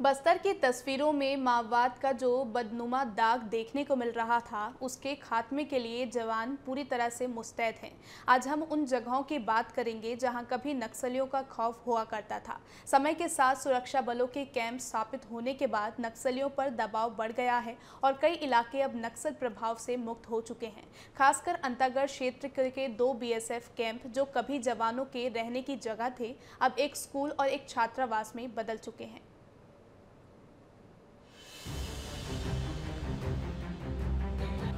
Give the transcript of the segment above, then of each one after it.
बस्तर की तस्वीरों में माओवाद का जो बदनुमा दाग देखने को मिल रहा था, उसके खात्मे के लिए जवान पूरी तरह से मुस्तैद हैं। आज हम उन जगहों की बात करेंगे जहां कभी नक्सलियों का खौफ हुआ करता था। समय के साथ सुरक्षा बलों के कैंप स्थापित होने के बाद नक्सलियों पर दबाव बढ़ गया है और कई इलाके अब नक्सल प्रभाव से मुक्त हो चुके हैं। खासकर अंतागढ़ क्षेत्र के 2 बीएसएफ कैंप, जो कभी जवानों के रहने की जगह थे, अब एक स्कूल और एक छात्रावास में बदल चुके हैं।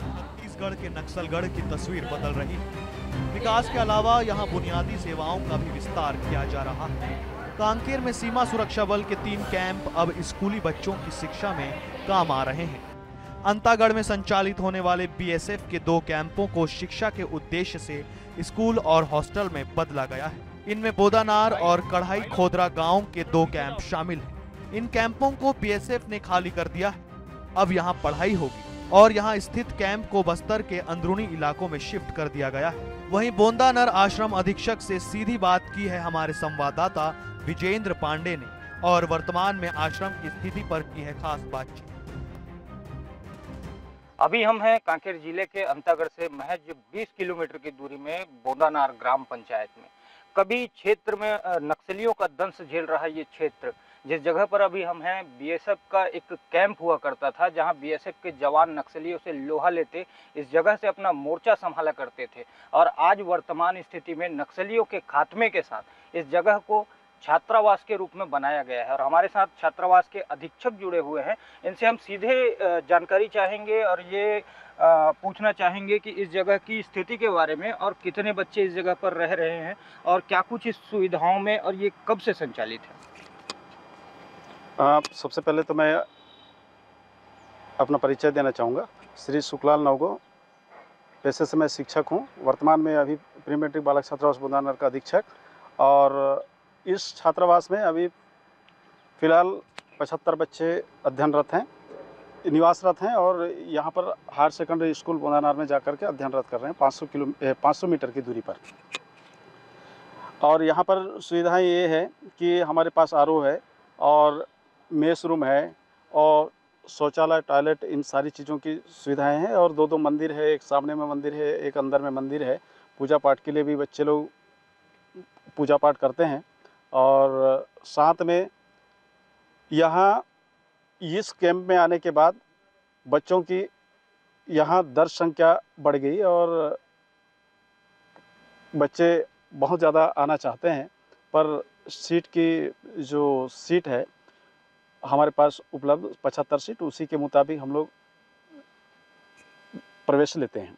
छत्तीसगढ़ के नक्सलगढ़ की तस्वीर बदल रही है। विकास के अलावा यहां बुनियादी सेवाओं का भी विस्तार किया जा रहा है। कांकेर में सीमा सुरक्षा बल के 3 कैंप अब स्कूली बच्चों की शिक्षा में काम आ रहे हैं। अंतागढ़ में संचालित होने वाले बीएसएफ के 2 कैंपों को शिक्षा के उद्देश्य से स्कूल और हॉस्टल में बदला गया है। इनमें बोदानार और कढ़ाई खोदरा गांव के 2 कैंप शामिल हैं। इन कैंपों को बीएसएफ ने खाली कर दिया है। अब यहाँ पढ़ाई होगी और यहाँ स्थित कैंप को बस्तर के अंदरूनी इलाकों में शिफ्ट कर दिया गया है। वहीं बोंदानर आश्रम अधीक्षक से सीधी बात की है हमारे संवाददाता विजेंद्र पांडे ने, और वर्तमान में आश्रम की स्थिति पर की है खास बातचीत। अभी हम हैं कांकेर जिले के अंतागढ़ से महज 20 किलोमीटर की दूरी में बोंदानार ग्राम पंचायत में। कभी क्षेत्र में नक्सलियों का दंश झेल रहा ये क्षेत्र, जिस जगह पर अभी हम हैं, बीएसएफ का एक कैंप हुआ करता था, जहां बीएसएफ के जवान नक्सलियों से लोहा लेते इस जगह से अपना मोर्चा संभाला करते थे। और आज वर्तमान स्थिति में नक्सलियों के खात्मे के साथ इस जगह को छात्रावास के रूप में बनाया गया है। और हमारे साथ छात्रावास के अधीक्षक जुड़े हुए हैं, इनसे हम सीधे जानकारी चाहेंगे और ये पूछना चाहेंगे कि इस जगह की स्थिति के बारे में, और कितने बच्चे इस जगह पर रह रहे हैं और क्या कुछ इस सुविधाओं में, और ये कब से संचालित है। सबसे पहले तो मैं अपना परिचय देना चाहूँगा। श्री सुखलाल नवगो, पेशे से मैं शिक्षक हूँ। वर्तमान में अभी प्री मैट्रिक बालक छात्रावास बोंदानार का अधीक्षक, और इस छात्रावास में अभी फ़िलहाल 75 बच्चे अध्ययनरत हैं, निवासरत हैं, और यहाँ पर हायर सेकेंडरी स्कूल बोंदानार में जाकर के अध्ययनरत कर रहे हैं 500 मीटर की दूरी पर। और यहाँ पर सुविधाएं ये है कि हमारे पास आरओ है और मेस रूम है और शौचालय, टॉयलेट, इन सारी चीज़ों की सुविधाएं हैं। और 2 मंदिर है, एक सामने में मंदिर है, एक अंदर में मंदिर है। पूजा पाठ के लिए भी बच्चे लोग पूजा पाठ करते हैं। और साथ में यहाँ इस कैंप में आने के बाद बच्चों की यहाँ दर्ज संख्या बढ़ गई और बच्चे बहुत ज़्यादा आना चाहते हैं, पर सीट की जो सीट है हमारे पास उपलब्ध 75 सीट, उसी के मुताबिक हम लोग प्रवेश लेते हैं।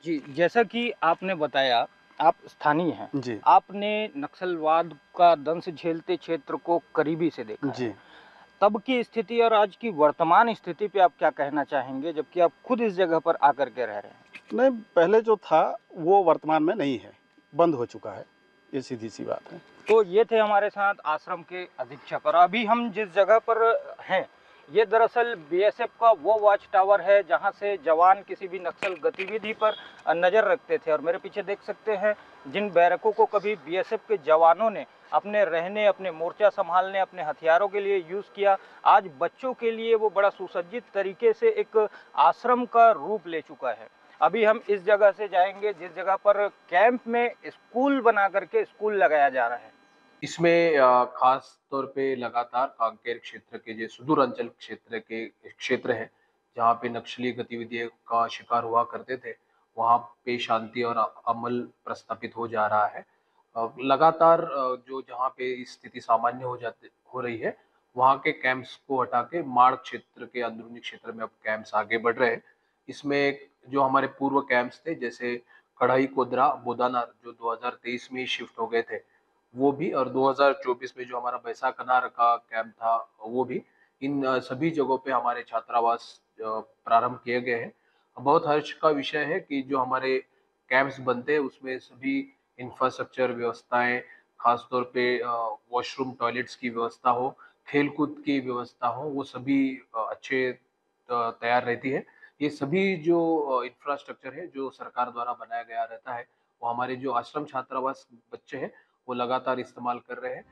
जी, जैसा कि आपने बताया, आप स्थानीय हैं जी। आपने नक्सलवाद का दंश झेलते क्षेत्र को करीबी से देखा जी। है। तब की स्थिति और आज की वर्तमान स्थिति पे आप क्या कहना चाहेंगे, जबकि आप खुद इस जगह पर आकर के रह रहे हैं। नहीं, पहले जो था वो वर्तमान में नहीं है, बंद हो चुका है, ये सीधी सी बात है। तो ये थे हमारे साथ आश्रम के अधीक्षक। और अभी हम जिस जगह पर हैं, ये दरअसल बीएसएफ का वो वॉच टावर है जहां से जवान किसी भी नक्सल गतिविधि पर नज़र रखते थे। और मेरे पीछे देख सकते हैं, जिन बैरकों को कभी बीएसएफ के जवानों ने अपने रहने, अपने मोर्चा संभालने, अपने हथियारों के लिए यूज़ किया, आज बच्चों के लिए वो बड़ा सुसज्जित तरीके से एक आश्रम का रूप ले चुका है। अभी हम इस जगह से जाएंगे जिस जगह पर कैंप में स्कूल बना करके स्कूल लगाया जा रहा है। इसमें खास तौर पे लगातार कांकेर क्षेत्र के जो सुदूर अंचल क्षेत्र है, जहाँ पे नक्सली गतिविधियों का शिकार हुआ करते थे, वहाँ पे शांति और अमल प्रस्थापित हो जा रहा है। लगातार जो जहाँ पे स्थिति सामान्य हो रही है, वहाँ के कैंप्स को हटा के माड़ क्षेत्र के अंदरूनी क्षेत्र में अब कैंप्स आगे बढ़ रहे हैं। इसमें जो हमारे पूर्व कैंप्स थे, जैसे कढ़ाई कोदरा, बोदानार, जो 2023 में ही शिफ्ट हो गए थे, वो भी, और 2024 में जो हमारा बैसाखनार का कैंप था वो भी, इन सभी जगहों पे हमारे छात्रावास प्रारंभ किए गए हैं। बहुत हर्ष का विषय है कि जो हमारे कैंप्स बनते हैं उसमें सभी इंफ्रास्ट्रक्चर व्यवस्थाएं, खासतौर पे वॉशरूम, टॉयलेट्स की व्यवस्था हो, खेलकूद की व्यवस्था हो, वो सभी अच्छे तैयार रहती है। ये सभी जो इंफ्रास्ट्रक्चर है जो सरकार द्वारा बनाया गया रहता है, वो हमारे जो आश्रम छात्रावास बच्चे हैं वो लगातार इस्तेमाल कर रहे हैं।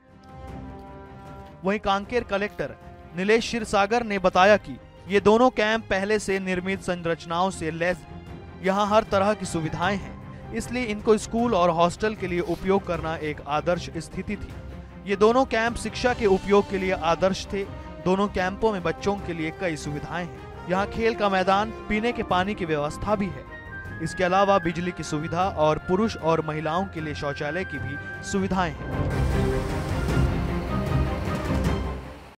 वहीं कांकेर कलेक्टर नीलेश क्षीरसागर ने बताया कि ये दोनों कैंप पहले से निर्मित संरचनाओं से लैस हैं। यहाँ हर तरह की सुविधाएं हैं, इसलिए इनको स्कूल और हॉस्टल के लिए उपयोग करना एक आदर्श स्थिति थी। ये दोनों कैंप शिक्षा के उपयोग के लिए आदर्श थे। दोनों कैंपों में बच्चों के लिए कई सुविधाएं हैं। यहाँ खेल का मैदान, पीने के पानी की व्यवस्था भी है। इसके अलावा बिजली की सुविधा और पुरुष और महिलाओं के लिए शौचालय की भी सुविधाएं हैं।